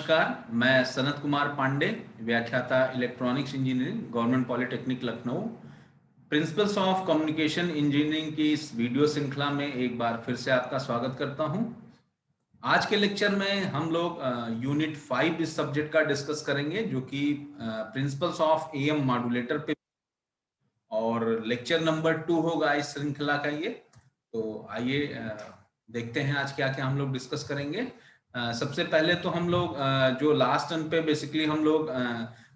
नमस्कार, मैं सनत कुमार पांडे, व्याख्याता electronics engineering, government polytechnic Lucknow. Principles of communication engineering की इस वीडियो श्रृंखला में एक बार फिर से आपका स्वागत करता हूं। आज के लेक्चर में हम लोग यूनिट 5 इस सब्जेक्ट का डिस्कस करेंगे, जो कि प्रिंसिपल्स ऑफ एएम मॉड्यूलेटर पे, और लेक्चर नंबर 2 होगा इस श्रृंखला का ये। तो आइए देखते हैं आज क्या क्या हम लोग डिस्कस करेंगे। सबसे पहले तो हम लोग जो लास्ट टर्न पे बेसिकली हम लोग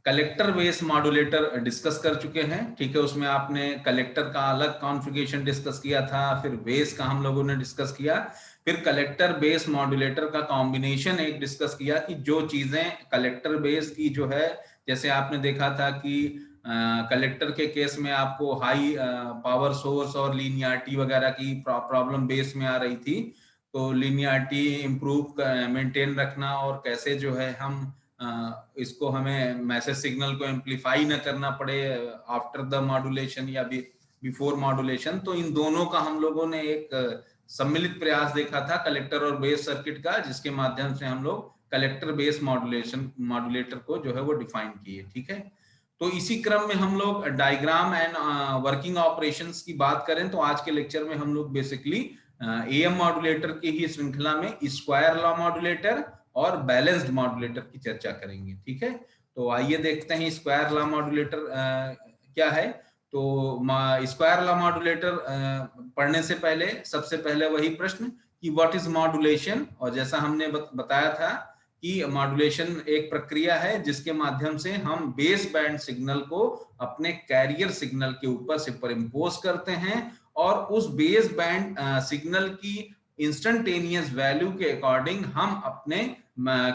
कलेक्टर बेस मॉड्यूलेटर डिस्कस कर चुके हैं। ठीक है, उसमें आपने कलेक्टर का अलग कॉन्फ़िगरेशन डिस्कस किया था, फिर बेस का हम लोगों ने डिस्कस किया, फिर कलेक्टर बेस मॉड्यूलेटर का कॉम्बिनेशन एक डिस्कस किया कि जो चीजें कलेक्टर बेस की जो है, जैसे आपने देखा था कि कलेक्टर के केस में आपको हाई पावर सोर्स और लीनियरिटी वगैरह की प्रॉब्लम बेस में आ रही थी। तो लीनियरिटी इम्प्रूव मेंटेन रखना, और कैसे जो है हम इसको हमें मैसेज सिग्नल को एम्पलीफाई न करना पड़े आफ्टर द मॉड्यूलेशन या बिफोर मॉड्यूलेशन। तो इन दोनों का हम लोगों ने एक सम्मिलित प्रयास देखा था कलेक्टर और बेस सर्किट का, जिसके माध्यम से हम लोग कलेक्टर बेस मॉड्यूलेटर को जो है वो डिफाइन किए। ठीक है, तो इसी क्रम में हम लोग डायग्राम एंड वर्किंग ऑपरेशंस की बात करें तो आज के लेक्चर में हम लोग बेसिकली एएम मॉड्यूलेटर की ही श्रृंखला में स्क्वायर लॉ मॉड्यूलेटर और बैलेंस्ड मॉड्यूलेटर की चर्चा करेंगे। ठीक है, तो आइए देखते हैं स्क्वायर लॉ मॉड्यूलेटर क्या है। तो स्क्वायर लॉ मॉड्यूलेटर पढ़ने से पहले सबसे पहले वही प्रश्न कि व्हाट इज मॉड्यूलेशन। और जैसा हमने बताया था कि मॉड्यूलेशन एक प्रक्रिया है जिसके माध्यम से हम बेस बैंड सिग्नल को अपने कैरियर सिग्नल के ऊपर सुपर इम्पोज करते हैं, और उस बेस बैंड सिग्नल की इंस्टेंटेनियस वैल्यू के अकॉर्डिंग हम अपने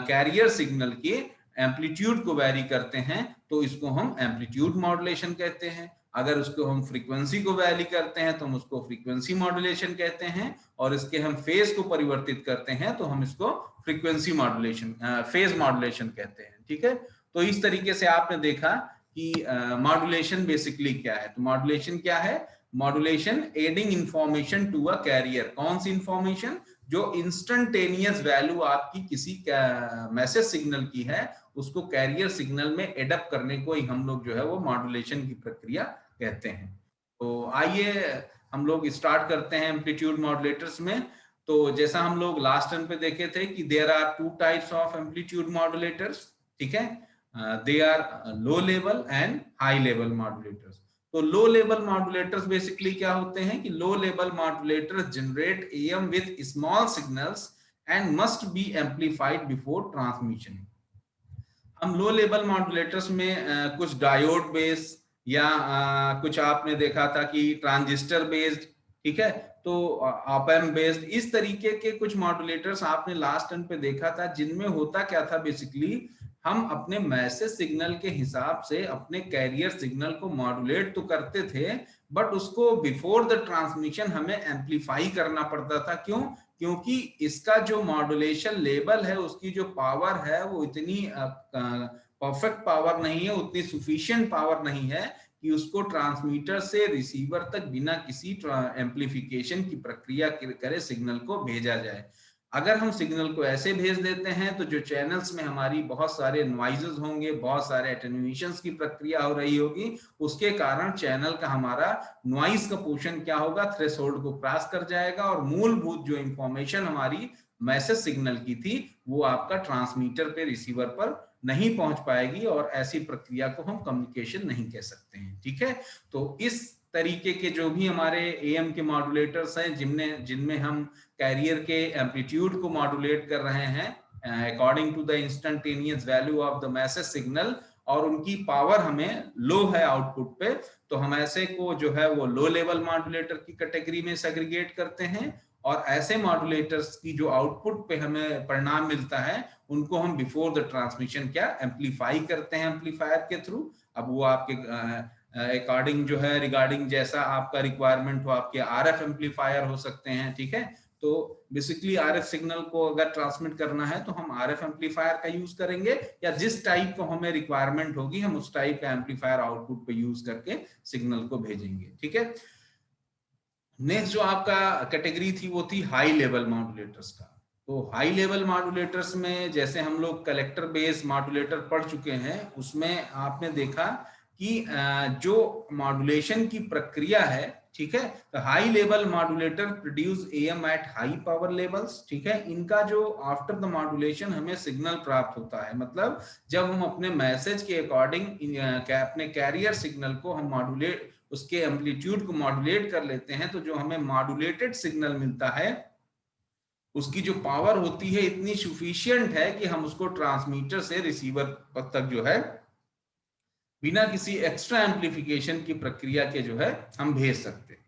कैरियर सिग्नल के एम्पलीट्यूड को वैरी करते हैं, तो इसको हम एम्पलीट्यूड मॉड्यूलेशन कहते हैं। अगर उसको हम फ्रीक्वेंसी को वैरी करते हैं तो हम उसको फ्रीक्वेंसी मॉड्यूलेशन कहते हैं, और इसके हम फेज को परिवर्तित करते हैं तो हम इसको फ्रीक्वेंसी मॉड्यूलेशन फेज मॉड्यूलेशन कहते हैं। ठीक है, तो इस तरीके से आपने देखा कि मॉड्यूलेशन बेसिकली क्या है। तो मॉड्यूलेशन क्या है? Modulation adding information to a carrier. कौन सी इंफॉर्मेशन? जो इंस्टेंटेनियस वैल्यू आपकी किसी मैसेज सिग्नल की है, उसको कैरियर सिग्नल में एडप्ट करने को ही हम लोग जो है वो मॉड्यूलेशन की प्रक्रिया कहते हैं। तो आइए हम लोग स्टार्ट करते हैं एम्पलीट्यूड मॉड्यूलेटर्स में। तो जैसा हम लोग लास्ट टर्न पे देखे थे कि there are two types of amplitude modulators. ठीक है, they are low level and high level modulators. तो लो लेवल मॉड्यूलेटर्स बेसिकली क्या होते हैं कि low level modulators generate AM with small signals and must be amplified before transmission. हम low level modulators में कुछ डायोड बेस्ड या कुछ आपने देखा था कि ट्रांजिस्टर बेस्ड, ठीक है, तो ऑप एम्प बेस्ड, इस तरीके के कुछ मॉड्यूलेटर्स आपने लास्ट टर्न पे देखा था, जिनमें होता क्या था बेसिकली हम अपने मैसेज सिग्नल के हिसाब से अपने कैरियर सिग्नल को मॉड्यूलेट तो करते थे, बट उसको बिफोर द ट्रांसमिशन हमें एम्पलीफाई करना पड़ता था। क्यों? क्योंकि इसका जो मॉड्यूलेशन लेवल है, उसकी जो पावर है वो इतनी परफेक्ट पावर नहीं है, उतनी सुफिशिएंट पावर नहीं है कि उसको ट्रांसमीटर से रिसीवर तक बिना किसी एम्पलीफिकेशन की प्रक्रिया करे सिग्नल को भेजा जाए। अगर हम सिग्नल को ऐसे भेज देते हैं तो जो चैनल्स में हमारी बहुत सारे नॉइजेस होंगे, बहुत सारे एटेन्यूएशंस की प्रक्रिया हो रही होगी, उसके कारण चैनल का हमारा नॉइज का पोर्शन क्या होगा, थ्रेशोल्ड को क्रॉस कर जाएगा, और मूलभूत जो इंफॉर्मेशन हमारी मैसेज सिग्नल की थी वो आपका ट्रांसमीटर पे रिसीवर पर नहीं पहुंच पाएगी, और ऐसी प्रक्रिया को हम कम्युनिकेशन नहीं कह सकते हैं। ठीक है, तो इस तरीके के जो भी हमारे एएम के मॉड्यूलेटर्स हैं, जिनमें हम कैरियर के एम्पलीट्यूड को मॉड्यूलेट कर रहे हैं according to the instantaneous value of the message signal, और उनकी पावर हमें लो है आउटपुट पे, तो हम ऐसे को जो है वो लो लेवल मॉड्यूलेटर की कैटेगरी में सेग्रीगेट करते हैं। और ऐसे मॉड्यूलेटर्स की जो आउटपुट पे हमें परिणाम मिलता है, उनको हम बिफोर द ट्रांसमिशन क्या एम्पलीफाई करते हैं एम्पलीफायर के थ्रू। अब वो आपके अकॉर्डिंग जो है रिगार्डिंग जैसा आपका रिक्वायरमेंट हो, आपके आरएफ एम्पलीफायर हो सकते हैं। ठीक है, तो बेसिकली आरएफ सिग्नल को अगर ट्रांसमिट करना है तो हम आरएफ एम्पलीफायर का यूज करेंगे, या जिस टाइप को हमें रिक्वायरमेंट होगी हम उस टाइप का एम्पलीफायर आउटपुट पे यूज करके सिग्नल को भेजेंगे। ठीक है, नेक्स्ट जो आपका कैटेगरी थी वो थी हाई लेवल मॉड्यूलेटर्स का। तो हाई लेवल मॉड्यूलेटर्स में जैसे हम लोग कलेक्टर बेस्ड मॉड्यूलेटर पढ़ चुके हैं, उसमें आपने देखा कि जो मॉड्यूलेशन की प्रक्रिया है, ठीक है, तो high level modulator produce am at high power levels, ठीक है। इनका जो आफ्टर द मॉड्यूलेशन हमें सिग्नल प्राप्त होता है, मतलब जब हम अपने मैसेज के अकॉर्डिंग अपने कैरियर सिग्नल को हम मॉड्यूलेट, उसके एम्पलीट्यूड को मॉड्यूलेट कर लेते हैं, तो जो हमें मॉड्यूलेटेड सिग्नल मिलता है उसकी जो पावर होती है इतनी सफिशिएंट है कि हम उसको ट्रांसमीटर से रिसीवर तक जो है बिना किसी एक्स्ट्रा एम्पलीफिकेशन की प्रक्रिया के जो है हम भेज सकते हैं,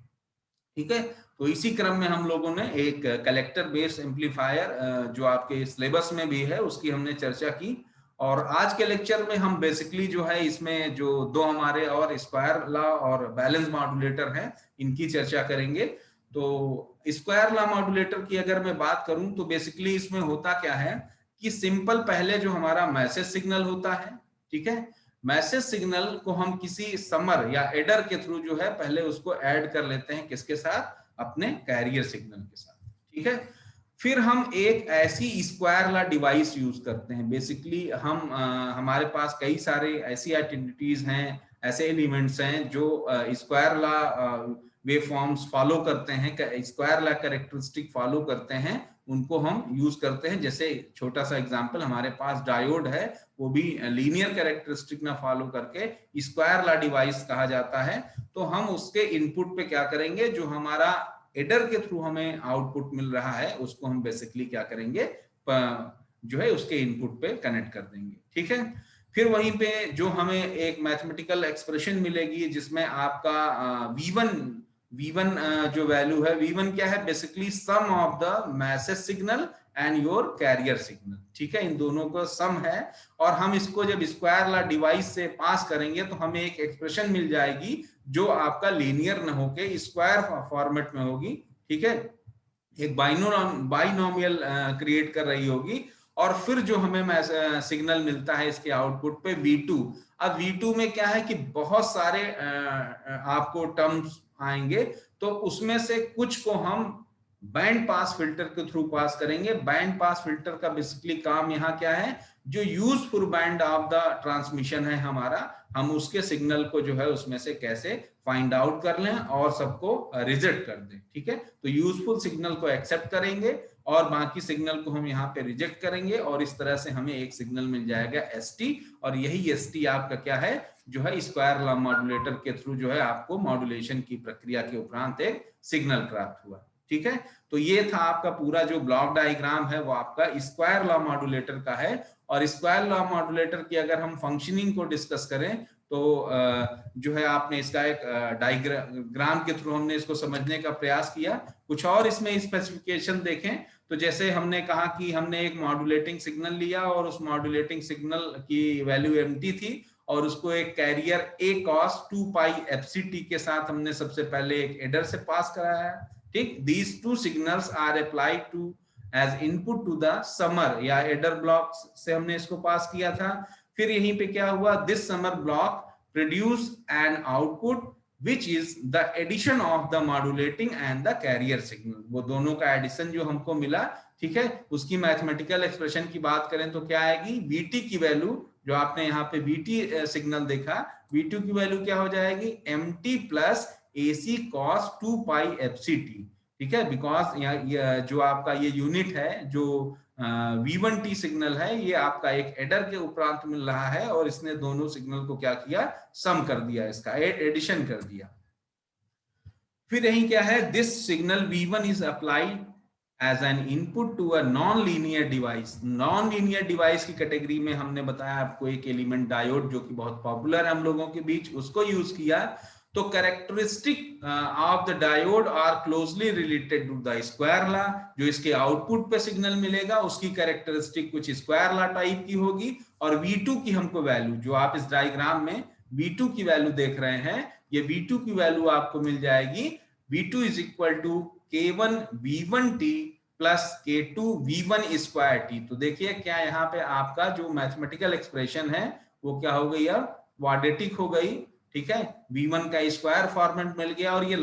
ठीक है। तो इसी क्रम में हम लोगों ने एक कलेक्टर बेस्ड एम्पलीफायर जो आपके सिलेबस में भी है उसकी हमने चर्चा की। और आज के लेक्चर में हम बेसिकली जो है इसमें जो दो हमारे और स्क्वायर लॉ और बैलेंस मॉड्यूलेटर हैं इनकी चर्चा करेंगे। तो स्क्वायर लॉ मॉड्यूलेटर की अगर मैं बात करूं तो बेसिकली इसमें होता क्या है कि सिंपल पहले जो हमारा मैसेज सिग्नल होता है, ठीक है, मैसेज सिग्नल को हम किसी समर या एडर के थ्रू जो है पहले उसको ऐड कर लेते हैं, किसके साथ, अपने कैरियर सिग्नल के साथ, ठीक है। फिर हम एक ऐसी स्क्वायर ला डिवाइस यूज करते हैं। बेसिकली हम हमारे पास कई सारे ऐसी आइडेंटिटीज हैं, ऐसे एलिमेंट्स हैं जो स्क्वायर ला वेव फॉर्म्स फॉलो करते हैं, स्क्वायर ला कैरेक्टरिस्टिक फॉलो करते हैं, उनको हम यूज करते हैं। जैसे छोटा सा एग्जांपल, हमारे पास डायोड है, वो भी लीनियर कैरेक्टरिस्टिक ना फॉलो करके स्क्वायर ला डिवाइस कहा जाता है। तो हम उसके इनपुट पे क्या करेंगे, जो हमारा एडर के थ्रू हमें आउटपुट मिल रहा है उसको हम बेसिकली क्या करेंगे, जो है उसके इनपुट पे कनेक्ट कर देंगे, ठीक है। फिर वहीं पे जो हमें एक मैथमेटिकल एक्सप्रेशन मिलेगी जिसमें आपका V1 जो वैल्यू है, V1 क्या है, basically sum of the message signal and your carrier signal, ठीक है, इन दोनों का सम है। और हम इसको जब स्क्वायर ला डिवाइस से पास करेंगे तो हमें एक एक्सप्रेशन मिल जाएगी जो आपका लीनियर न होके स्क्वायर फॉर्मेट में होगी, ठीक है, एक बाइनोमियल क्रिएट कर रही होगी। और फिर जो हमें सिग्नल मिलता है इसके आउटपुट पे V2। अब V2 में क्या है कि बहुत सारे आपको टर्म्स आएंगे, तो उसमें से कुछ को हम बैंड पास फिल्टर के थ्रू पास करेंगे। बैंड पास फिल्टर का बेसिकली काम यहाँ क्या है, जो useful band of the transmission है हमारा, हम उसके सिग्नल को जो है उसमें से कैसे फाइंड आउट कर लें और सबको रिजेक्ट कर दें, ठीक है। तो यूजफुल सिग्नल को एक्सेप्ट करेंगे और बाकी सिग्नल को हम यहाँ पे रिजेक्ट करेंगे, और इस तरह से हमें एक सिग्नल मिल जाएगा ST। और यही ST आपका क्या है, जो है स्क्वायर लॉ मॉड्यूलेटर के थ्रू जो है आपको मॉड्यूलेशन की प्रक्रिया के उपरांत एक सिग्नल प्राप्त हुआ, ठीक है। तो ये था आपका पूरा जो ब्लॉक डायग्राम है वो आपका स्क्वायर लॉ मॉड्यूलेटर का है। और स्क्वायर लॉ मॉड्यूलेटर की अगर हम फंक्शनिंग को डिस्कस करें तो जो है आपने इसका एक डायग्राम के थ्रू हमने इसको समझने का प्रयास किया। कुछ और इसमें स्पेसिफिकेशन देखें तो जैसे हमने कहा कि हमने एक मॉड्यूलेटिंग सिग्नल लिया और उस मॉड्यूलेटिंग सिग्नल की वैल्यू एम्प्टी थी और उसको एक career A cos 2 pi fct के साथ हमने सबसे पहले एक एडर से पास कराया, ठीक। These two signals are applied to as input to the summer या एडर ब्लॉक से हमने इसको पास किया था। फिर यहीं पे क्या हुआ, this summer block produce an output which is the addition of the modulating and the carrier signal। वो दोनों का एडिशन जो हमको मिला, ठीक है, उसकी मैथमेटिकल एक्सप्रेशन की बात करें तो क्या आएगी, VT की वैल्यू, जो आपने यहाँ पे VT सिग्नल देखा, V2 की वैल्यू क्या हो जाएगी, MT plus AC cos 2 pi fct, ठीक है। बिकॉज जो आपका ये यूनिट है, जो V1T सिग्नल है, ये आपका एक एडर के उपरांत मिल रहा है और इसने दोनों सिग्नल को क्या किया, सम कर दिया, इसका एडिशन कर दिया। फिर यही क्या है, this signal V1 is applied as an input to a non linear device. Non linear device की कैटेगरी में हमने बताया आपको एक एलिमेंट डायोड जो कि बहुत पॉपुलर है हम लोगों के बीच, उसको यूज किया। तो characteristic of the diode are closely related to the square law. जो इसके आउटपुट पे सिग्नल मिलेगा उसकी कैरेक्टरिस्टिक कुछ स्क्वायर लॉ टाइप की होगी। और V2 की हमको वैल्यू, जो आप इस डायग्राम में V2 की वैल्यू देख रहे हैं, ये V2 की वैल्यू आपको मिल जाएगी, V2 is equal to K1 V1T plus K2 V1 square T। तो देखिए क्या यहाँ पे आपका जो मैथमेटिकल एक्सप्रेशन है वो क्या हो गई, अब क्वाड्रेटिक हो गई, ठीक है। V1 का स्क्वायर फॉर्मेट मिल गया और ये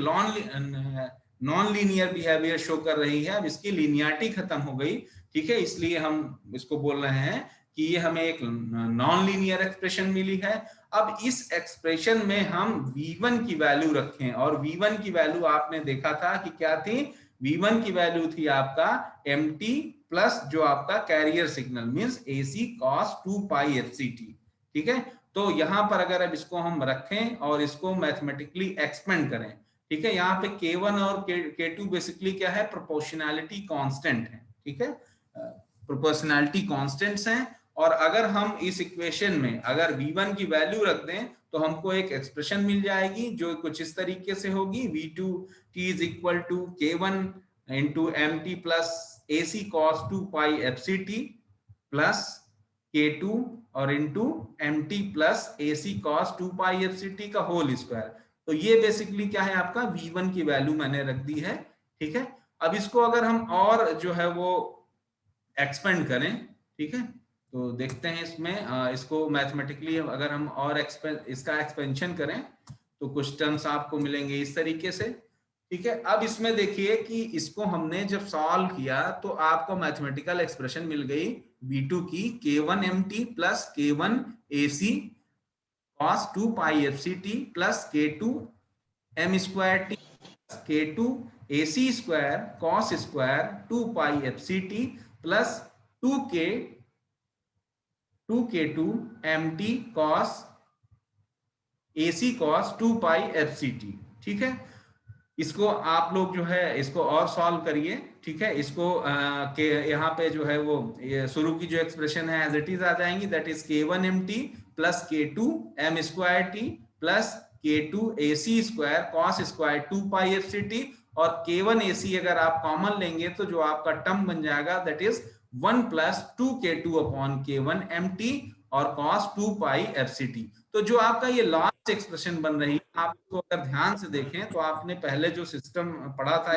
नॉन लीनियर बिहेवियर शो कर रही है। अब इसकी लीनियरिटी खत्म हो गई, ठीक है, इसलिए हम इसको बोल रहे हैं कि ये हमें एक नॉन लीनियर एक्सप्रेशन मिली है। अब इस एक्सप्रेशन में हम v1 की वैल्यू रखें, और v1 की वैल्यू आपने देखा था कि क्या थी, v1 की वैल्यू थी आपका mt प्लस जो आपका carrier signal means ac cos 2 pi fct, ठीक है। तो यहां पर अगर अब इसको हम रखें और इसको मैथमेटिकली एक्सपेंड करें, ठीक है, यहाँ पे k1 और k2 बेसिकली क्या है, प्रोपोर्शनैलिटी कांस्टेंट है, ठीक है, प्रोपोर्शनैलिटी कांस्टेंट्स हैं। और अगर हम इस इक्वेशन में अगर v1 की वैल्यू रख दें तो हमको एक एक्सप्रेशन मिल जाएगी जो कुछ इस तरीके से होगी, v2t is equal to k1 into mt plus ac cos 2 pi fct plus k2 और into mt plus ac cos 2 pi fct का होल स्क्वायर। तो ये बेसिकली क्या है, आपका v1 की वैल्यू मैंने रख दी है, ठीक है। अब इसको अगर हम और जो है वो एक्सपेंड करें, ठीक है, तो देखते हैं इसमें इसको मैथमेटिकली अगर हम और इसका एक्सपेंशन करें तो कुछ टर्म्स आपको मिलेंगे इस तरीके से, ठीक है। अब इसमें देखिए कि इसको हमने जब सॉल्व किया तो आपको मैथमेटिकल एक्सप्रेशन मिल गई v2 की k1 mt plus k1 ac cos 2 pi fct plus k2 m square t k2 ac square cos square 2 pi fct plus 2k2 mt cos ac cos 2 pi fct, ठीक है। इसको आप लोग जो है इसको और सॉल्व करिए, ठीक है। इसको के यहाँ पे जो है वो शुरू की जो एक्सप्रेशन है एज इट इज आ जाएंगी, that is k1 mt plus k2 m square t plus k2 ac square cos square 2 pi fct, और k1 ac अगर आप कॉमन लेंगे तो जो आपका टर्म बन जाएगा that is 1 plus 2k2 upon k1 mt और cos 2 पाई fct। तो जो आपका ये लास्ट एक्सप्रेशन बन रही है, आप इसको अगर ध्यान से देखें तो आपने पहले जो सिस्टम पढ़ा था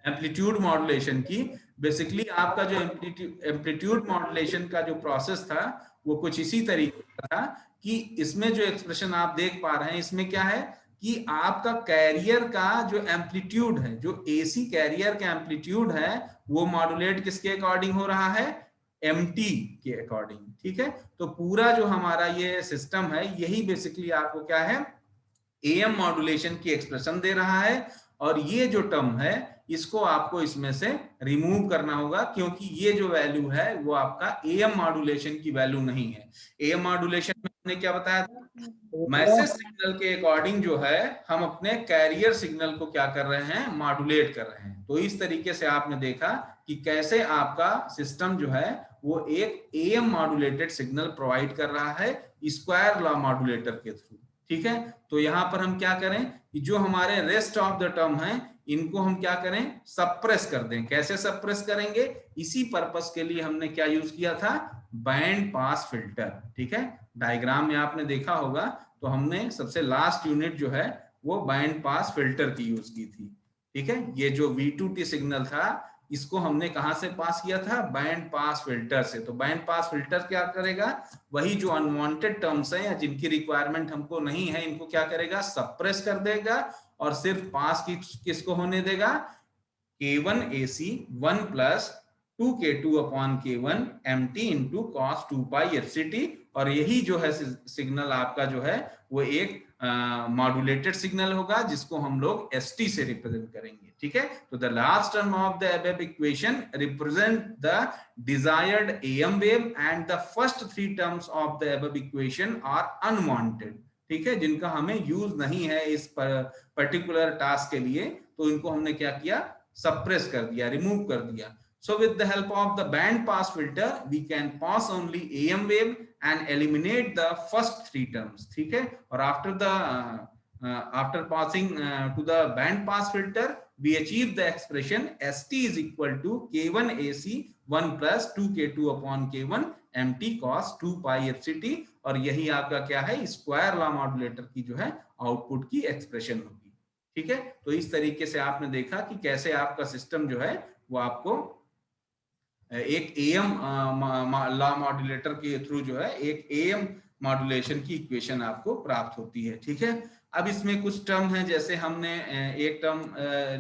एम्पलीट्यूड मॉड्यूलेशन की, बेसिकली आपका जो एम्पलीट्यूड मॉड्यूलेशन का जो प्रोसेस था वो कुछ इसी तरीके का था कि इसमें जो एक्सप्रेशन आप देख पा रहे हैं इसमें क्या है कि आपका कैरियर का जो एम्पलीट्यूड है, जो एसी कैरियर का एम्पलीट्यूड है वो मॉड्यूलेट किसके अकॉर्डिंग हो रहा है, mt के अकॉर्डिंग, ठीक है। तो पूरा जो हमारा ये सिस्टम है यही बेसिकली आपको क्या है, एएम मॉड्यूलेशन की एक्सप्रेशन दे रहा है। और ये जो टर्म है इसको आपको इसमें से रिमूव करना होगा, क्योंकि ये जो वैल्यू है वो आपका एएम मॉड्यूलेशन की वैल्यू नहीं है। एएम मॉड्यूलेशन में हमने क्या बताया था, मैसेज सिग्नल के अकॉर्डिंग जो है हम अपने कैरियर सिग्नल को क्या कर रहे हैं, मॉड्यूलेट कर रहे हैं। तो इस तरीके से आपने देखा कि कैसे आपका सिस्टम जो है वो एक एएम मॉड्यूलेटेड सिग्नल प्रोवाइड कर रहा है स्क्वायर लॉ मॉड्यूलेटर के थ्रू, ठीक है। तो यहां पर हम क्या करें कि जो हमारे रेस्ट ऑफ द टर्म है इनको हम क्या करें, सप्रेस कर दें। कैसे सप्रेस करेंगे, इसी पर्पस के लिए हमने क्या यूज किया था, बैंड पास फिल्टर, ठीक है। डायग्राम में आपने देखा होगा तो हमने सबसे लास्ट यूनिट जो है वो बैंड पास फिल्टर की यूज की थी, ठीक है। ये जो V2T सिग्नल था इसको हमने कहां से पास किया था, बैंड पास फिल्टर से। तो बैंड पास फिल्टर क्या करेगा, वही जो अनवांटेड टर्म्स हैं या जिनकी रिक्वायरमेंट हमको नहीं है इनको क्या करेगा, सप्रेस कर देगा और सिर्फ पास किसको होने देगा, k1 ac 1 plus 2k2 upon k1 mt into cos 2 pi fct। और यही जो है सिग्नल आपका जो है वो एक मॉड्यूलेटेड सिग्नल होगा जिसको हम लोग st से रिप्रेजेंट करेंगे, ठीक है। तो the last term of the above equation represent the desired am wave and the first 3 terms of the above equation are unwanted, ठीक है, जिनका हमें यूज नहीं है इस पर्टिकुलर टास्क के लिए। तो इनको हमने क्या किया, सप्रेस कर दिया, रिमूव कर दिया। So with the help of the band pass filter we can pass only AM wave and eliminate the first 3 terms, ठीक है। और after passing to the band pass filter we achieve the expression ST is equal to K1 AC 1 plus 2K2 upon K1 MT cos 2 pi FCT। और यही आपका क्या है, square law modulator की जो है आउटपुट की एक्सप्रेशन होगी, ठीक है। तो इस तरीके से आपने देखा कि कैसे आपका सिस्टम जो है वो आपको एक एएम लॉ मॉड्यूलेटर के थ्रू जो है एक एएम मॉड्यूलेशन की इक्वेशन आपको प्राप्त होती है, ठीक है। अब इसमें कुछ टर्म है, जैसे हमने एक टर्म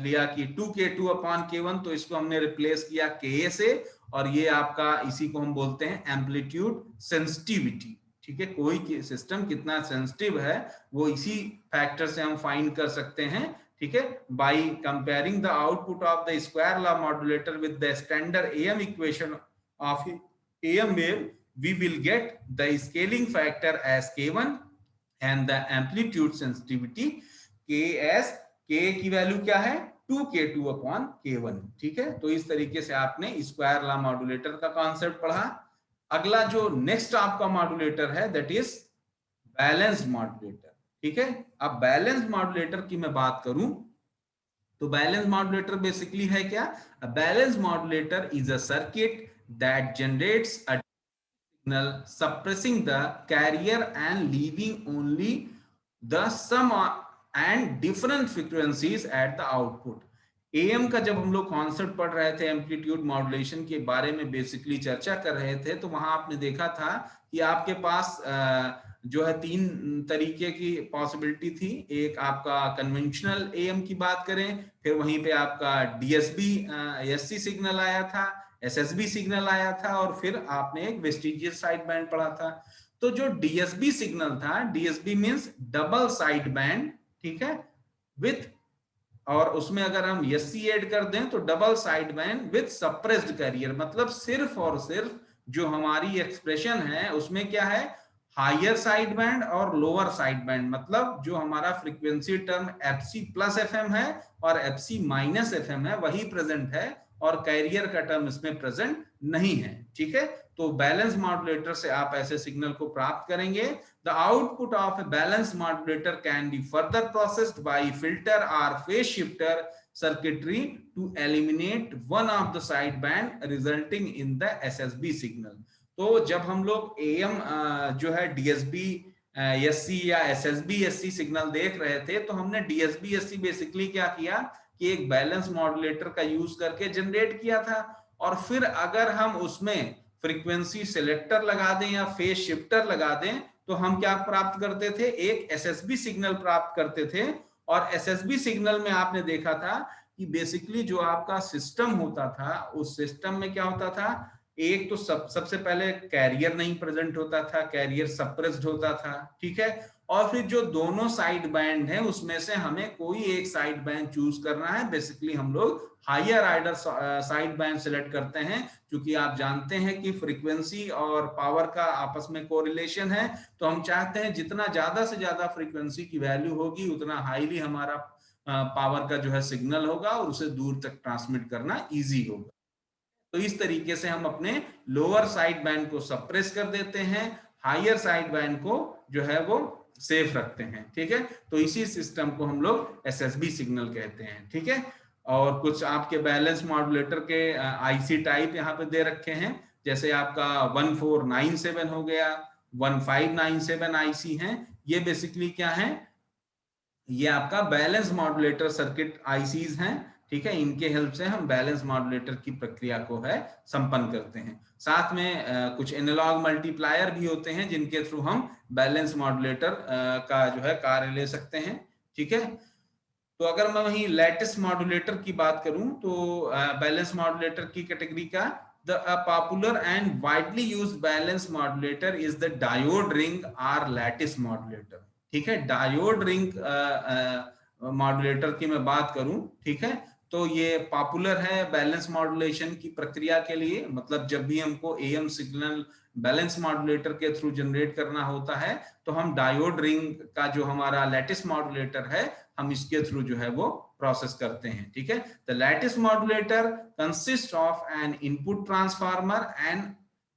लिया कि 2k2/k1, तो इसको हमने रिप्लेस किया ka से, और ये आपका इसी को हम बोलते हैं एम्पलीट्यूड सेंसिटिविटी। ठीक है, कोई सिस्टम कितना सेंसिटिव है वो इसी फैक्टर से हम फाइंड कर सकते हैं। ठीक है, by comparing the output of the square law modulator with the standard am equation of am wave, we will get the scaling factor as k1 and the amplitude sensitivity k as k की value क्या है 2k2/k1। ठीक है, तो इस तरीके से आपने स्क्वायर लॉ मॉड्यूलेटर का कॉन्सेप्ट पढ़ा। अगला जो नेक्स्ट आपका मॉड्यूलेटर है दैट इज बैलेंस्ड मॉड्यूलेटर। ठीक है, अब बैलेंस्ड मॉड्यूलेटर की मैं बात करूं तो बैलेंस मॉड्यूलेटर बेसिकली है क्या? अ balance modulator is a circuit that generates a signal suppressing the carrier and leaving only the sum and different frequencies at the output। AM का जब हम लोग कॉन्सेप्ट पढ़ रहे थे, एम्पलीट्यूड मॉड्यूलेशन के बारे में बेसिकली चर्चा कर रहे थे, तो वहां आपने देखा था कि आपके पास जो है तीन तरीके की पॉसिबिलिटी थी। एक आपका कन्वेंशनल AM की बात करें, फिर वहीं पे आपका DSB SC सिग्नल आया था, SSB सिग्नल आया था, और फिर आपने एक वेस्टिजियस साइड बैंड पढ़ा था। तो जो DSB सिग्नल था, DSB means double side band, ठीक है, विथ, और उसमें अगर हम SC ऐड कर दें तो double side band with suppressed career, मतलब सिर्फ और सिर्फ जो हमारी एक्सप्रेशन है उसमें क्या है, हायर साइड बैंड और लोअर साइड बैंड, मतलब जो हमारा frequency term FC plus FM है और FC माइनस FM है वही प्रेजेंट है, और कैरियर का टर्म इसमें प्रेजेंट नहीं है। ठीक है, तो बैलेंस मॉड्यूलेटर से आप ऐसे सिग्नल को प्राप्त करेंगे। The output of a balance modulator can be further processed by filter और phase shifter circuitry to eliminate one of the side band resulting in the SSB signal। तो जब हम लोग AM जो है DSB SC या SSB SC सिग्नल देख रहे थे, तो हमने DSB SC बेसिकली क्या किया कि एक बैलेंस मॉड्यूलेटर का यूज करके जनरेट किया था, और फिर अगर हम उसमें फ्रीक्वेंसी सिलेक्टर लगा दें या फेज शिफ्टर लगा दें तो हम क्या प्राप्त करते थे, एक SSB सिग्नल प्राप्त करते थे। और SSB सिग्नल में आपने देखा था कि बेसिकली जो आपका सिस्टम होता था, उस सिस्टम में क्या होता था, एक तो सबसे पहले कैरियर नहीं प्रेजेंट होता था, कैरियर सप्रेस्ड होता था। ठीक है, और फिर जो दोनों साइड बैंड है उसमें से हमें कोई एक साइड बैंड चूज करना है। बेसिकली हम लोग higher order side band select करते हैं, क्योंकि आप जानते हैं कि फ्रीक्वेंसी और पावर का आपस में कोरिलेशन है, तो हम चाहते हैं जितना ज्यादा से ज्यादा फ्रीक्वेंसी की वैल्यू होगी उतना हाईली हमारा पावर का जो है सिग्नल होगा और उसे दूर तक ट्रांसमिट करना इजी होगा। तो इस तरीके से हम अपने लोअर साइड बैंड को सप्रेस कर देते हैं, हायर साइड बैंड को जो है वो सेफ रखते हैं। ठीक है, तो इसी सिस्टम को हम लोग SSB सिग्नल कहते हैं। ठीक है, और कुछ आपके बैलेंस मॉड्यूलेटर के IC टाइप यहाँ पे दे रखे हैं, जैसे आपका 1497 हो गया, 1597 IC हैं। ये बेसिकली क्या है, ये आपका बैलेंस मॉड्यूलेटर सर्किट ICs हैं। ठीक है, इनके हेल्प से हम बैलेंस मॉड्यूलेटर की प्रक्रिया को है संपन्न करते हैं। साथ में कुछ एनालॉग मल्टीप्लायर भी होते हैं जिनके थ्रू हम बैलेंस मॉड्यूलेटर का जो है कार्य ले सकते हैं। ठीक है, तो अगर मैं वहीं लैटिस मॉड्यूलेटर की बात करूं तो बैलेंस मॉड्यूलेटर की कैटेगरी का the popular and widely used balance modulator is the diode ring और लैटिस मॉड्यूलेटर। ठीक है, डायोड रिंग मॉड्यूलेटर की मैं बात करूं, ठीक है, तो ये पॉपुलर है बैलेंस मॉड्यूलेशन की प्रक्रिया के लिए। मतलब जब भी हमको AM सिग्नल बैलेंस मॉड्यूलेटर के थ्रू जनरेट करना होता है तो हम डायोड रिंग का जो हमारा लैटिस मॉड्यूलेटर है हम इसके थ्रू जो है वो प्रोसेस करते हैं। ठीक है, the lattice modulator consist of N input transformer and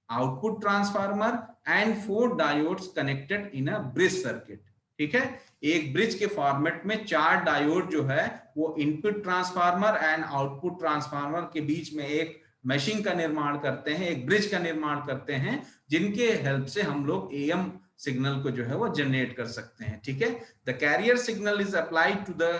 output transformer and 4 diodes connected in a bridge circuit. ठीक है, एक ब्रिज के फॉर्मेट में 4 डायोड जो है वो input transformer and output transformer के बीच में एक मैशिंग का निर्माण करते हैं, एक ब्रिज का निर्माण करते हैं, जिनके हेल्प से हम लोग AM सिग्नल को जो है वो जनरेट कर सकते हैं। ठीक है, the carrier signal is applied to the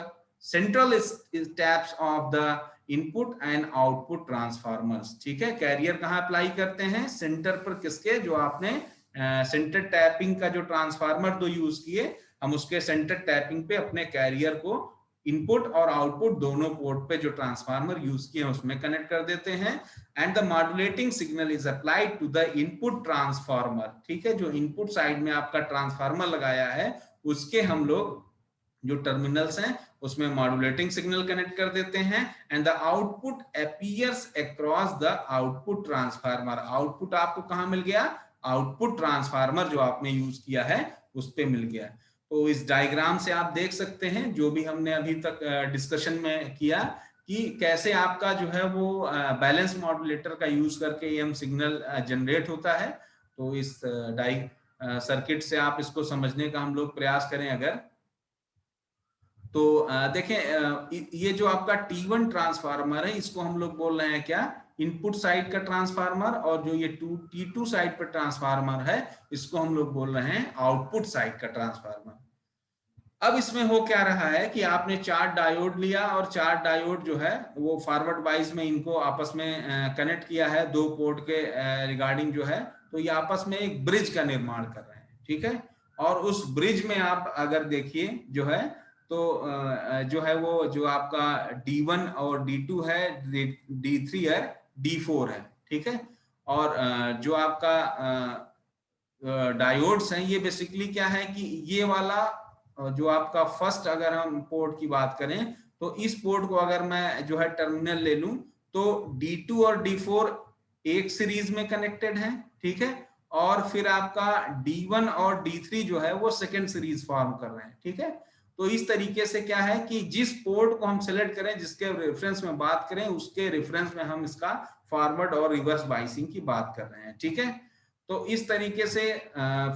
central taps of the input and output transformers. ठीक है, कैरियर कहाँ अप्लाई करते हैं, सेंटर पर, किसके, जो आपने सेंटर टैपिंग का जो ट्रांसफार्मर दो यूज किए हम उसके सेंटर टैपिंग पे अपने कैरियर को इनपुट और आउटपुट दोनों पोर्ट पे जो ट्रांसफार्मर यूज किए हैं उसमें कनेक्ट कर देते हैं। And the modulating signal is applied to the input transformer, ठीक है, जो इनपुट साइड में आपका ट्रांसफार्मर लगाया है उसके हम लोग जो टर्मिनल्स हैं उसमें मॉड्यूलेटिंग सिग्नल कनेक्ट कर देते हैं। And the output appears across the output transformer, output आपको कहां मिल गया, आउटपुट ट्रांसफार्मर जो आपने यूज किया है उस पे मिल गया। तो इस डायग्राम से आप देख सकते हैं जो भी हमने अभी तक डिस्कशन में किया कि कैसे आपका जो है वो बैलेंस मॉड्यूलेटर का यूज करके एम सिग्नल जनरेट होता है। तो इस सर्किट से आप इसको समझने का हम लोग प्रयास करें अगर, तो देखें ये जो आपका T1 ट्रांसफार्मर है इसको हम लोग बोल रहे हैं क्या, इनपुट साइड का ट्रांसफार्मर, और जो ये T2 साइड पर ट्रांसफार्मर है इसको हम लोग बोल रहे हैं आउटपुट साइड का ट्रांसफार्मर। अब इसमें हो क्या रहा है कि आपने 4 डायोड लिया और 4 डायोड जो है वो फॉरवर्ड वाइज में इनको आपस में कनेक्ट किया है 2 पोर्ट के रिगार्डिंग जो है, तो ये आपस में एक ब्रिज का निर्माण कर रहे हैं, ठीक है। और उस ब्रिज में आप अगर देखिए जो है तो जो है वो जो आपका D1 और D2 है, D3 है, D4 है, ठीक है। और जो आपका डायोड्स हैं ये बेसिकली क्या है कि ये वाला जो आपका फर्स्ट अगर हम पोर्ट की बात करें तो इस पोर्ट को अगर मैं जो है टर्मिनल ले लूं तो D2 और D4 एक सीरीज में कनेक्टेड है, ठीक है। और फिर आपका D1 और D3 जो है वो सेकेंड सीरीज फॉर्म कर रहे हैं, ठीक है। तो इस तरीके से क्या है कि जिस पोर्ट को हम सेलेक्ट करें, जिसके रेफरेंस में बात करें, उसके रेफरेंस में हम इसका फॉरवर्ड और रिवर्स बाइसिंग की बात कर रहे हैं, ठीक है। तो इस तरीके से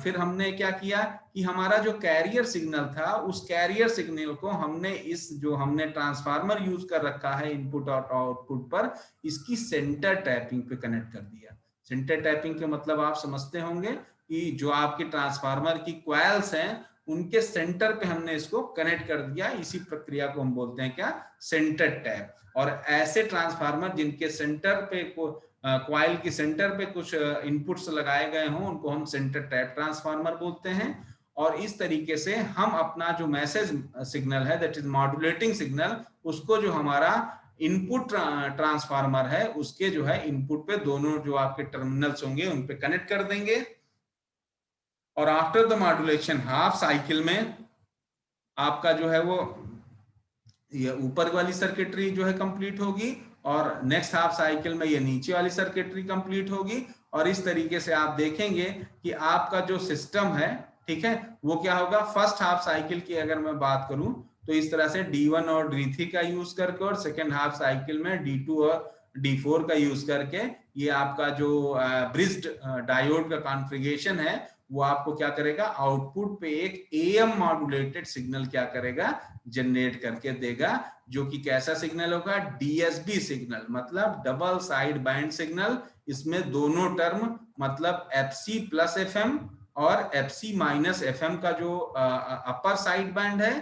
फिर हमने क्या किया कि हमारा जो कैरियर सिग्नल था उस कैरियर सिग्नल को हमने इस जो हमने ट्रांसफार्मर यूज कर रखा है इनपुट और आउटपुट पर, इसकी सेंटर टैपिंग पे कनेक्ट कर दिया। सेंटर टैपिंग के मतलब आप समझते होंगे कि जो आपके ट्रांसफार्मर की कॉइल्स हैं उनके सेंटर पे हमने इसको कनेक्ट कर दिया। इसी प्रक्रिया को हम बोलते हैं क्या, सेंटर टैप। और ऐसे ट्रांसफार्मर जिनके सेंटर पे कॉइल की सेंटर पे कुछ इनपुट्स लगाए गए हों उनको हम सेंटर टैप ट्रांसफार्मर बोलते हैं। और इस तरीके से हम अपना जो मैसेज सिग्नल है दैट इज मॉड्यूलेटिंग सिग्नल, उसको जो हमारा इनपुट ट्रांसफार्मर है उसके जो है इनपुट पे दोनों जो आपके टर्मिनल्स होंगे उन पे कनेक्ट कर देंगे। और after the modulation half cycle में आपका जो है वो ये ऊपर वाली सर्किटरी जो है कंप्लीट होगी और नेक्स्ट हाफ साइकिल में ये नीचे वाली सर्किटरी कंप्लीट होगी। और इस तरीके से आप देखेंगे कि आपका जो सिस्टम है, ठीक है, वो क्या होगा, फर्स्ट हाफ साइकिल की अगर मैं बात करूं तो इस तरह से D1 और D3 का यूज करके और सेकेंड हाफ साइकिल में D2 और D4 का यूज करके ये आपका जो ब्रिज्ड डायोड का कॉन्फ़िगरेशन है वो आपको क्या करेगा, आउटपुट पे एक AM मॉड्यूलेटेड सिग्नल क्या करेगा, जनरेट करके देगा, जो कि कैसा सिग्नल होगा, DSB सिग्नल, मतलब डबल साइड बैंड सिग्नल। इसमें दोनों टर्म मतलब FC प्लस FM और FC माइनस FM का जो अपर साइड बैंड है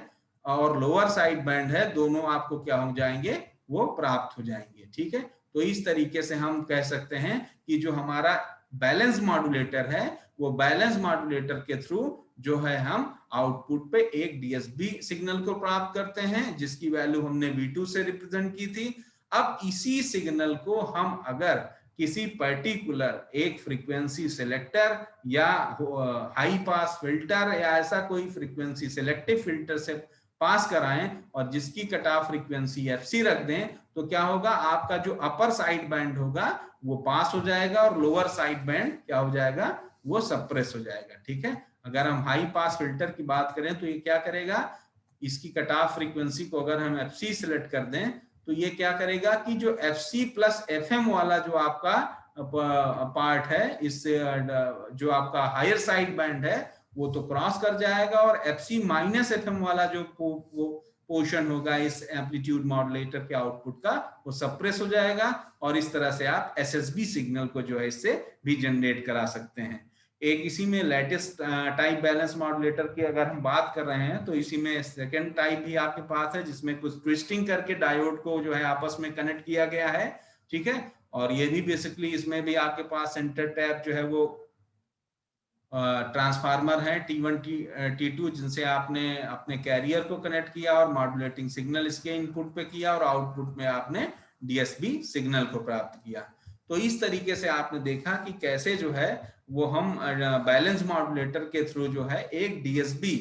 और लोअर साइड बैंड है, दोनों आपको क्या हो जाएंगे, वो प्राप्त हो जाएंगे, ठीक है। तो इस तरीके से हम कह सकते हैं कि जो हमारा बैलेंस मॉड्यूलेटर है वो बैलेंस मॉड्यूलेटर के थ्रू जो है हम आउटपुट पे एक DSB सिग्नल को प्राप्त करते हैं जिसकी वैल्यू हमने V2 से रिप्रेजेंट की थी। अब इसी सिग्नल को हम अगर किसी पर्टिकुलर एक फ्रीक्वेंसी सिलेक्टर या हाई पास फिल्टर या ऐसा कोई फ्रीक्वेंसी सिलेक्टिव फिल्टर से पास कराएं और जिसकी कट ऑफ फ्रीक्वेंसी FC रख दें, तो क्या होगा, आपका जो अपर साइड बैंड होगा वो पास हो जाएगा और लोअर साइड बैंड क्या हो जाएगा, वो सप्रेस हो जाएगा, ठीक है। अगर हम हाई पास फिल्टर की बात करें तो ये क्या करेगा, इसकी कट ऑफ फ्रीक्वेंसी को अगर हम FC सिलेक्ट कर दें तो ये क्या करेगा कि जो FC प्लस FM वाला जो आपका पार्ट है, इससे जो आपका हायर साइड बैंड है वो तो क्रॉस कर जाएगा और FC माइनस FM वाला जो पोर्शन होगा इस एम्पलीट्यूड मॉड्यूलेटर के आउटपुट का, वो सप्रेस हो जाएगा। और इस तरह से आप SSB सिग्नल को जो है इससे भी जनरेट करा सकते हैं। एक इसी में लेटेस्ट टाइप बैलेंस मॉड्यूलेटर की अगर हम बात कर रहे हैं तो इसी में सेकेंड टाइप भी आपके पास है जिसमें कुछ ट्विस्टिंग करके डायोड को जो है आपस में कनेक्ट किया गया है, ठीक है। और ये भी बेसिकली इसमें भी आपके पास सेंटर टैप जो है वो ट्रांसफार्मर है T1 T2 जिनसे आपने अपने कैरियर को कनेक्ट किया और मॉड्यूलेटिंग सिग्नल इसके इनपुट पे किया और आउटपुट में आपने DSB सिग्नल को प्राप्त किया। तो इस तरीके से आपने देखा कि कैसे जो है वो हम बैलेंस मॉड्यूलेटर के थ्रू जो है एक DSB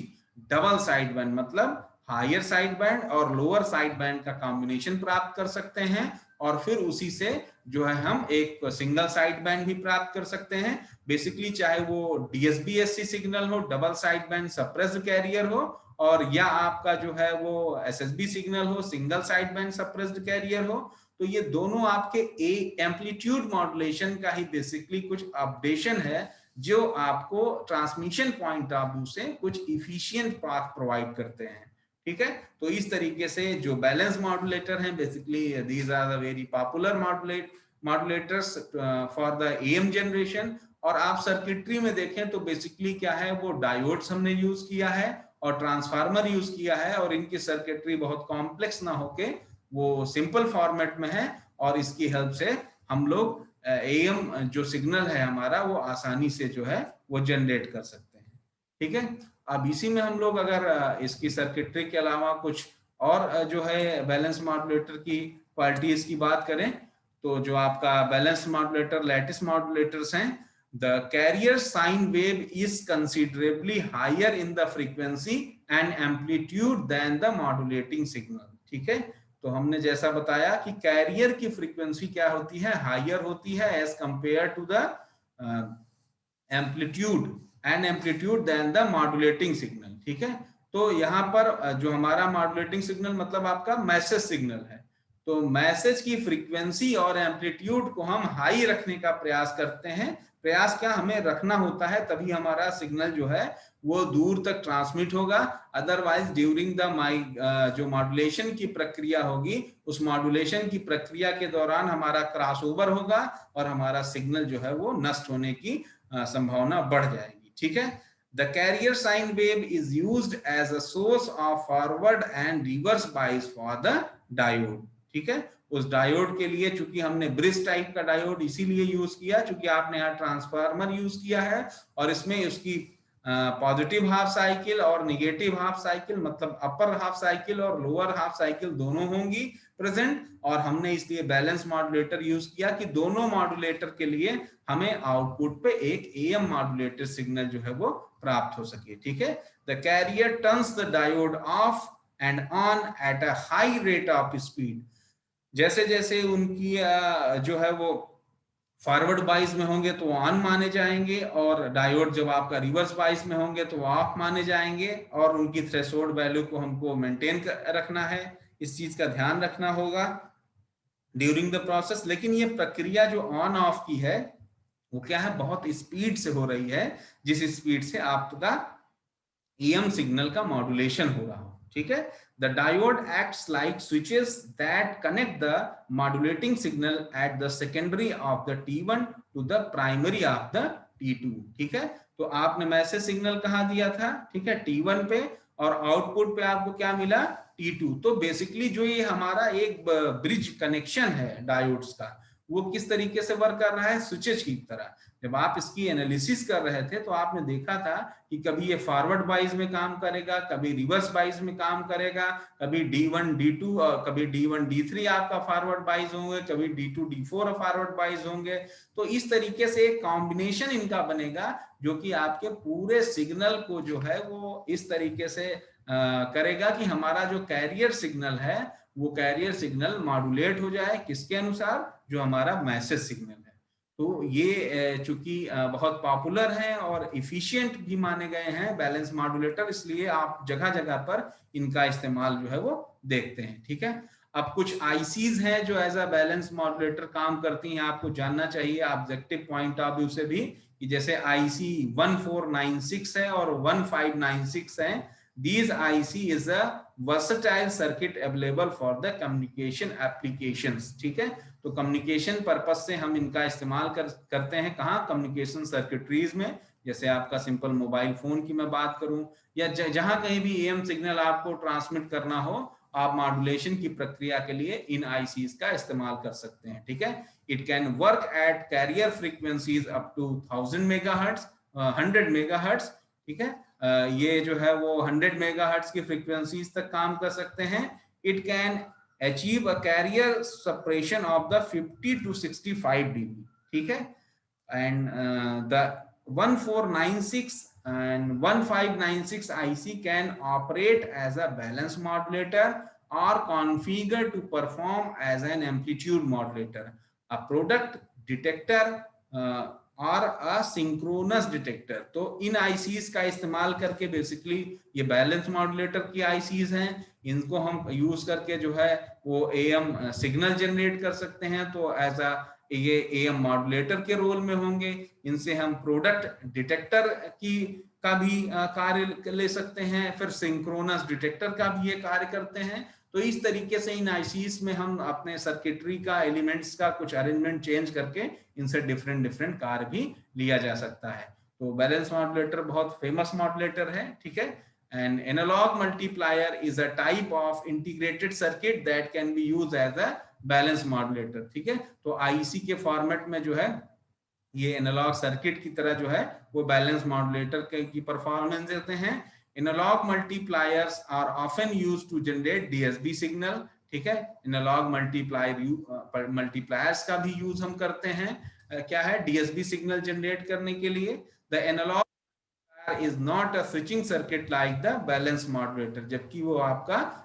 डबल साइड बैंड मतलब हायर साइड बैंड और लोअर साइड बैंड का कॉम्बिनेशन प्राप्त कर सकते हैं और फिर उसी से जो है हम एक सिंगल साइड बैंड भी प्राप्त कर सकते हैं। बेसिकली चाहे वो DSB-SC सिग्नल हो, double side band suppressed career हो, और या आपका जो है वो SSB सिग्नल हो, single side band suppressed career हो, तो ये दोनों आपके एम्पलीट्यूड मॉड्यूलेशन का ही बेसिकली कुछ अपडेशन है जो आपको ट्रांसमिशन पॉइंट ऑफ व्यू से कुछ इफिशिएंट पाथ प्रोवाइड करते हैं। ठीक है, तो इस तरीके से जो बैलेंस मॉड्यूलेटर हैं basically these are the very popular modulators for the AM generation. और आप सर्किटरी में देखें तो बेसिकली क्या है वो डायोड्स हमने यूज किया है और ट्रांसफार्मर यूज किया है और इनकी सर्किटरी बहुत कॉम्प्लेक्स ना होके वो सिंपल फॉर्मेट में है और इसकी हेल्प से हम लोग AM जो सिग्नल है हमारा वो आसानी से जो है वो जनरेट कर सकते हैं। ठीक है, अब इसी में हम लोग अगर इसकी सर्किटरी के अलावा कुछ और जो है बैलेंस मॉड्यूलेटर की क्वालिटीज की बात करें तो जो आपका बैलेंस मॉड्यूलेटर लैटिस मॉड्यूलेटर्स हैं, the carrier sine wave is considerably higher in the frequency and amplitude than the modulating signal। ठीक है, तो हमने जैसा बताया कि कैरियर की फ्रीक्वेंसी क्या होती है, हायर होती है as compare to the amplitude then the modulating signal. ठीक है, तो यहाँ पर जो हमारा मॉड्यूलेटिंग सिग्नल मतलब आपका मैसेज सिग्नल है, तो मैसेज की फ्रीक्वेंसी और एम्पलीट्यूड को हम हाई रखने का प्रयास करते हैं। प्रयास क्या हमें रखना होता है, तभी हमारा सिग्नल जो है वो दूर तक ट्रांसमिट होगा। अदरवाइज ड्यूरिंग द जो मॉड्यूलेशन की प्रक्रिया होगी उस मॉड्यूलेशन की प्रक्रिया के दौरान हमारा क्रॉसओवर होगा और हमारा सिग्नल जो है वो नष्ट होने की संभावना बढ़ जाएगी। ठीक है, the carrier sine wave is used as a source of forward and reverse bias for the diode. ठीक है, उस डायोड के लिए चूंकि हमने ब्रिज टाइप का डायोड इसीलिए यूज किया चूंकि आपने यहाँ ट्रांसफार्मर यूज किया है और इसमें उसकी पॉजिटिव हाफ साइकिल और निगेटिव हाफ साइकिल मतलब अपर हाफ साइकिल और लोअर हाफ साइकिल दोनों होंगी प्रेजेंट, और हमने इसलिए बैलेंस मॉड्यूलेटर यूज किया कि दोनों मॉड्यूलेटर के लिए हमें आउटपुट पे एक AM मॉड्यूलेटर सिग्नल जो है वो प्राप्त हो सके। ठीक है, the carrier turns the diode off and on at a high rate of speed. जैसे जैसे उनकी जो है वो फॉरवर्ड बाइस में होंगे तो ऑन माने जाएंगे और डायोड जब आपका रिवर्स बाइस में होंगे तो ऑफ माने जाएंगे, और उनकी थ्रेशोल्ड वैल्यू को हमको मेंटेन रखना है, इस चीज का ध्यान रखना होगा ड्यूरिंग द प्रोसेस। लेकिन ये प्रक्रिया जो ऑन ऑफ की है वो क्या है, बहुत स्पीड से हो रही है, जिस स्पीड से आपका AM सिग्नल का मॉड्यूलेशन हो रहा हो। ठीक है, the diode acts like switches that connect the modulating signal at the secondary of the T1 to the primary of the T2। ठीक है, तो आपने मैसेज सिग्नल कहाँ दिया था, ठीक है, T1 पे, और आउटपुट पे आपको क्या मिला, T2। तो बेसिकली जो ये हमारा एक ब्रिज कनेक्शन है डायोड्स का वो किस तरीके से वर्क कर रहा है, स्विचेज की तरह। जब आप इसकी एनालिसिस कर रहे थे तो आपने देखा था कि कभी ये फॉरवर्ड बाइज में काम करेगा, कभी रिवर्स बाइज में काम करेगा, कभी D1 D2 और कभी D1 D3 आपका फॉरवर्ड बाइज होंगे, कभी D2 D4 फॉरवर्ड बाइज होंगे। तो इस तरीके से एक कॉम्बिनेशन इनका बनेगा जो कि आपके पूरे सिग्नल को जो है वो इस तरीके से करेगा कि हमारा जो कैरियर सिग्नल है वो कैरियर सिग्नल मॉड्यूलेट हो जाए, किसके अनुसार, जो हमारा मैसेज सिग्नल है। तो ये चूंकि बहुत पॉपुलर हैं और इफिशिएंट भी माने गए हैं बैलेंस मॉड्यूलेटर, इसलिए आप जगह जगह पर इनका इस्तेमाल जो है वो देखते हैं। ठीक है, अब कुछ आईसीज हैं जो एज अ बैलेंस मॉड्यूलेटर काम करती हैं, आपको जानना चाहिए ऑब्जेक्टिव पॉइंट ऑफ व्यू से भी, कि जैसे IC 1496 है और 1596 है। These IC is a versatile circuit available for the communication applications। ठीक है, तो कम्युनिकेशन पर्पस से हम इनका इस्तेमाल करते हैं कहाँ, कम्युनिकेशन सर्किटरीज में। जैसे आपका सिंपल मोबाइल फोन की मैं बात करूं या जहां कहीं भी AM सिग्नल आपको ट्रांसमिट करना हो, आप मॉड्यूलेशन की प्रक्रिया के लिए इन ICs का इस्तेमाल कर सकते हैं। ठीक है, it can work at carrier frequencies up to 1000 megahertz 100 megahertz, ठीक है। ये जो है वो 100 मेगाहर्ट्ज की फ्रीक्वेंसीज तक काम कर सकते हैं। It can achieve a carrier separation of the 50 to 65 dB, ठीक है। And the 1496 and 1596 IC can operate as a balance modulator or configured to perform as an amplitude modulator, a product detector और अ synchronous detector. तो इन ICs का इस्तेमाल करके basically ये balance modulator की ICs हैं, इनको हम यूज करके जो है वो एएम सिग्नल जनरेट कर सकते हैं। तो एज अ ये एएम मॉड्यूलेटर के रोल में होंगे। इनसे हम प्रोडक्ट डिटेक्टर की का भी कार्य ले सकते हैं, फिर सिंक्रोनस डिटेक्टर का भी ये कार्य करते हैं। तो इस तरीके से इन आईसीज में हम अपने सर्किटरी का एलिमेंट्स का कुछ अरेंजमेंट चेंज करके इनसे डिफरेंट डिफरेंट कार्य भी लिया जा सकता है। तो बैलेंस मॉड्यूलेटर बहुत फेमस मॉड्यूलेटर है, ठीक है। And analog multiplier is a type of integrated circuit that can be used as a balance modulator, ठीक है। तो आईसी के फॉर्मेट में जो है ये एनालॉग सर्किट की तरह जो है वो बैलेंस मॉड्यूलेटर की परफॉर्मेंस देते हैं। Analog multipliers are often used to generate DSB signal, ठीक है। एनालॉग मल्टीप्लायर्स का भी यूज हम करते हैं क्या है डीएसबी सिग्नल जनरेट करने के लिए। The analog is not a switching circuit like the balance modulator, जबकि वो आपका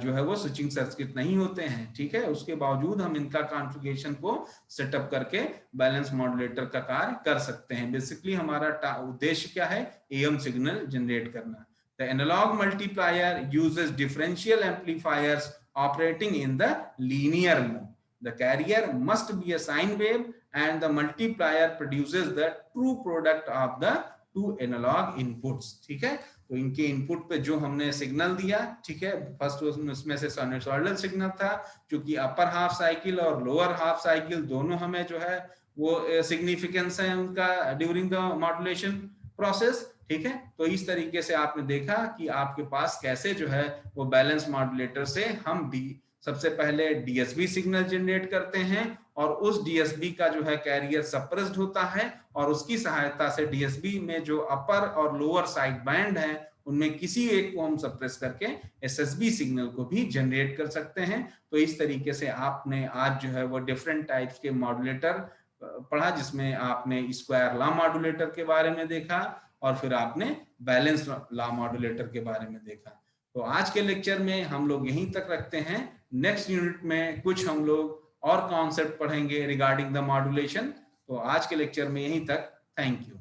जो है वो स्विचिंग सर्किट नहीं होते हैं, ठीक है। उसके बावजूद हम इनका कॉन्फ़िगरेशन को सेटअप करके बैलेंस मॉड्यूलेटर का कार्य कर सकते हैं। बेसिकली हमारा उद्देश्य क्या है, एएम सिग्नल जनरेट करना। The analog multiplier uses differential amplifiers operating in the linear mode. The carrier must be a sine wave and the multiplier produces the true product of the two analog inputs, ठीक है। तो इनके input पे जो हमने signal दिया, ठीक है, फर्स्ट उसमें से साइनसॉइडल सिग्नल था, क्योंकि अपर हाफ साइकिल और लोअर हाफ साइकिल दोनों हमें जो है वो सिग्निफिकेंस है उनका ड्यूरिंग द मॉड्यूलेशन प्रोसेस, ठीक है। तो इस तरीके से आपने देखा कि आपके पास कैसे जो है वो बैलेंस मॉड्यूलेटर से हम सबसे पहले डीएसबी सिग्नल जनरेट करते हैं और उस डीएसबी का जो है कैरियर सप्रेस्ड होता है और उसकी सहायता से डीएसबी में जो अपर और लोअर साइड बैंड है उनमें किसी एक को हम सप्रेस करके एसएसबी सिग्नल को भी जनरेट कर सकते हैं। तो इस तरीके से आपने आज जो है वो डिफरेंट टाइप्स के मॉड्यूलेटर पढ़ा, जिसमें आपने स्क्वायर लॉ मॉड्यूलेटर के बारे में देखा और फिर आपने बैलेंस लॉ मॉड्यूलेटर के बारे में देखा। तो आज के लेक्चर में हम लोग यहीं तक रखते हैं। नेक्स्ट यूनिट में कुछ हम लोग और कॉन्सेप्ट पढ़ेंगे रिगार्डिंग द मॉड्यूलेशन। तो आज के लेक्चर में यहीं तक, थैंक यू।